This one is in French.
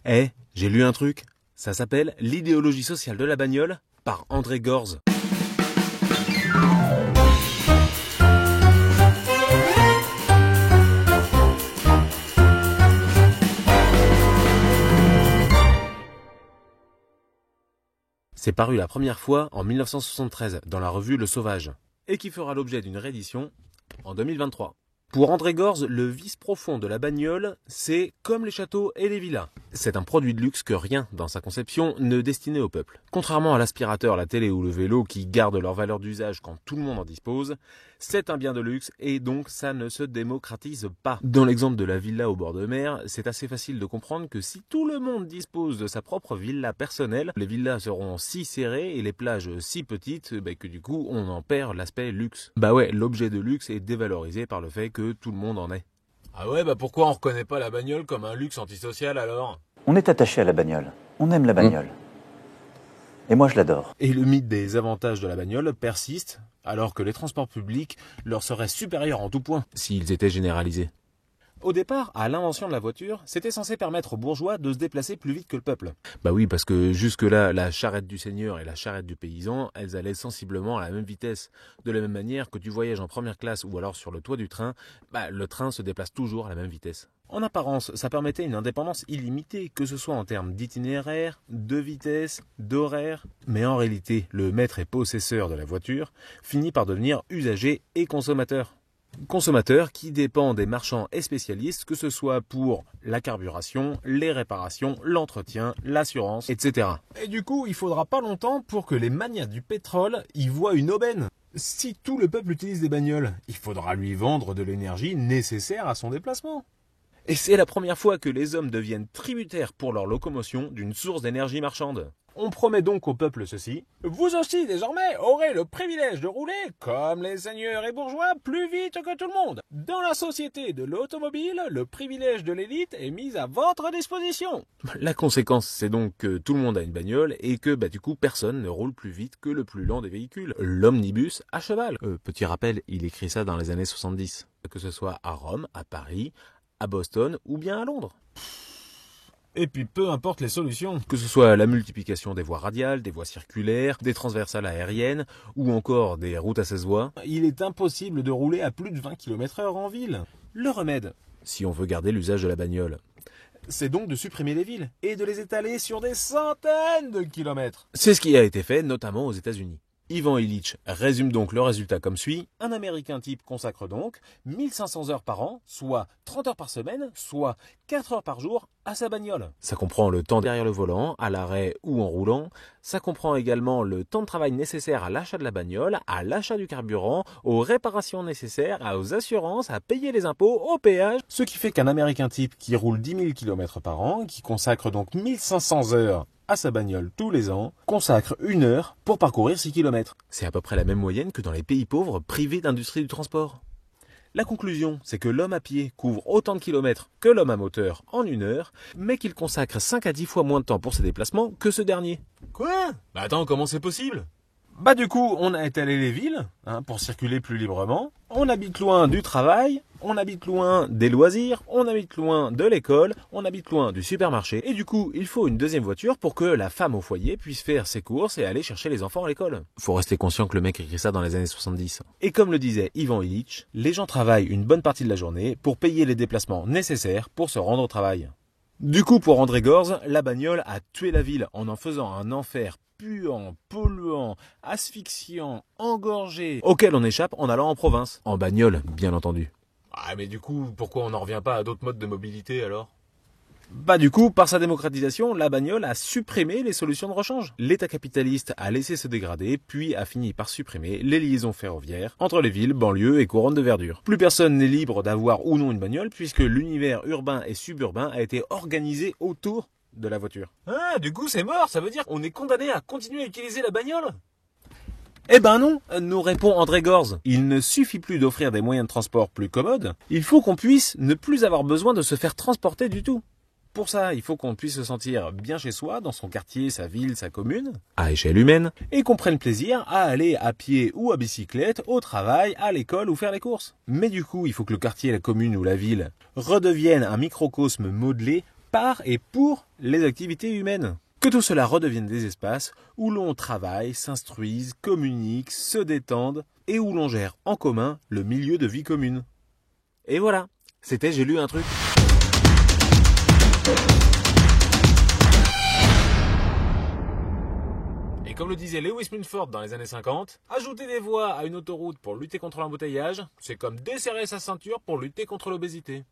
Eh, j'ai lu un truc. Ça s'appelle L'idéologie sociale de la bagnole par André Gorz. C'est paru la première fois en 1973 dans la revue Le Sauvage et qui fera l'objet d'une réédition en 2023. Pour André Gorz, le vice profond de la bagnole, c'est comme les châteaux et les villas. C'est un produit de luxe que rien, dans sa conception, ne destinait au peuple. Contrairement à l'aspirateur, la télé ou le vélo qui gardent leur valeur d'usage quand tout le monde en dispose, c'est un bien de luxe et donc ça ne se démocratise pas. Dans l'exemple de la villa au bord de mer, c'est assez facile de comprendre que si tout le monde dispose de sa propre villa personnelle, les villas seront si serrées et les plages si petites que du coup on en perd l'aspect luxe. Bah ouais, l'objet de luxe est dévalorisé par le fait que tout le monde en ait. Ah ouais, bah pourquoi on reconnaît pas la bagnole comme un luxe antisocial alors? On est attaché à la bagnole. On aime la bagnole. Et moi, je l'adore. Et le mythe des avantages de la bagnole persiste, alors que les transports publics leur seraient supérieurs en tout point, s'ils étaient généralisés. Au départ, à l'invention de la voiture, c'était censé permettre aux bourgeois de se déplacer plus vite que le peuple. Bah oui, parce que jusque-là, la charrette du seigneur et la charrette du paysan, elles allaient sensiblement à la même vitesse. De la même manière que tu voyages en première classe ou alors sur le toit du train, le train se déplace toujours à la même vitesse. En apparence, ça permettait une indépendance illimitée, que ce soit en termes d'itinéraire, de vitesse, d'horaire. Mais en réalité, le maître et possesseur de la voiture finit par devenir usager et consommateur. Consommateur qui dépend des marchands et spécialistes, que ce soit pour la carburation, les réparations, l'entretien, l'assurance, etc. Et du coup, il faudra pas longtemps pour que les magnats du pétrole y voient une aubaine. Si tout le peuple utilise des bagnoles, il faudra lui vendre de l'énergie nécessaire à son déplacement. Et c'est la première fois que les hommes deviennent tributaires pour leur locomotion d'une source d'énergie marchande. On promet donc au peuple ceci: vous aussi désormais aurez le privilège de rouler, comme les seigneurs et bourgeois, plus vite que tout le monde. Dans la société de l'automobile, le privilège de l'élite est mis à votre disposition. La conséquence, c'est donc que tout le monde a une bagnole et que du coup personne ne roule plus vite que le plus lent des véhicules, l'omnibus à cheval. Petit rappel, il écrit ça dans les années 70, que ce soit à Rome, à Paris, à Boston ou bien à Londres. Et puis peu importe les solutions, que ce soit la multiplication des voies radiales, des voies circulaires, des transversales aériennes ou encore des routes à 16 voies, il est impossible de rouler à plus de 20 km/h en ville. Le remède, si on veut garder l'usage de la bagnole, c'est donc de supprimer les villes et de les étaler sur des centaines de kilomètres. C'est ce qui a été fait notamment aux États-Unis. Ivan Illich résume donc le résultat comme suit. Un Américain type consacre donc 1500 heures par an, soit 30 heures par semaine, soit 4 heures par jour à sa bagnole. Ça comprend le temps derrière le volant, à l'arrêt ou en roulant. Ça comprend également le temps de travail nécessaire à l'achat de la bagnole, à l'achat du carburant, aux réparations nécessaires, aux assurances, à payer les impôts, au péage. Ce qui fait qu'un Américain type qui roule 10 000 km par an, qui consacre donc 1500 heures à sa bagnole tous les ans, consacre 1 heure pour parcourir 6 km. C'est à peu près la même moyenne que dans les pays pauvres privés d'industrie du transport. La conclusion, c'est que l'homme à pied couvre autant de kilomètres que l'homme à moteur en 1 heure, mais qu'il consacre 5 à 10 fois moins de temps pour ses déplacements que ce dernier. Quoi? Attends, comment c'est possible? Du coup, on a étalé les villes, pour circuler plus librement. On habite loin du travail, on habite loin des loisirs, on habite loin de l'école, on habite loin du supermarché. Et du coup, il faut une deuxième voiture pour que la femme au foyer puisse faire ses courses et aller chercher les enfants à l'école. Faut rester conscient que le mec écrit ça dans les années 70. Et comme le disait Ivan Illich, les gens travaillent une bonne partie de la journée pour payer les déplacements nécessaires pour se rendre au travail. Du coup, pour André Gorz, la bagnole a tué la ville en faisant un enfer puant, polluant, asphyxiant, engorgé, auquel on échappe en allant en province. En bagnole, bien entendu. Ah mais du coup, pourquoi on n'en revient pas à d'autres modes de mobilité alors? Du coup, par sa démocratisation, la bagnole a supprimé les solutions de rechange. L'État capitaliste a laissé se dégrader, puis a fini par supprimer les liaisons ferroviaires entre les villes, banlieues et couronnes de verdure. Plus personne n'est libre d'avoir ou non une bagnole, puisque l'univers urbain et suburbain a été organisé autour de la voiture. Ah, du coup c'est mort, ça veut dire qu'on est condamné à continuer à utiliser la bagnole? Eh ben non, nous répond André Gorz. Il ne suffit plus d'offrir des moyens de transport plus commodes, il faut qu'on puisse ne plus avoir besoin de se faire transporter du tout. Pour ça, il faut qu'on puisse se sentir bien chez soi, dans son quartier, sa ville, sa commune, à échelle humaine, et qu'on prenne plaisir à aller à pied ou à bicyclette, au travail, à l'école ou faire les courses. Mais du coup, il faut que le quartier, la commune ou la ville redeviennent un microcosme modelé par et pour les activités humaines. Que tout cela redevienne des espaces où l'on travaille, s'instruise, communique, se détende et où l'on gère en commun le milieu de vie commune. Et voilà, c'était J'ai lu un truc. Et comme le disait Lewis Mumford dans les années 50, ajouter des voies à une autoroute pour lutter contre l'embouteillage, c'est comme desserrer sa ceinture pour lutter contre l'obésité.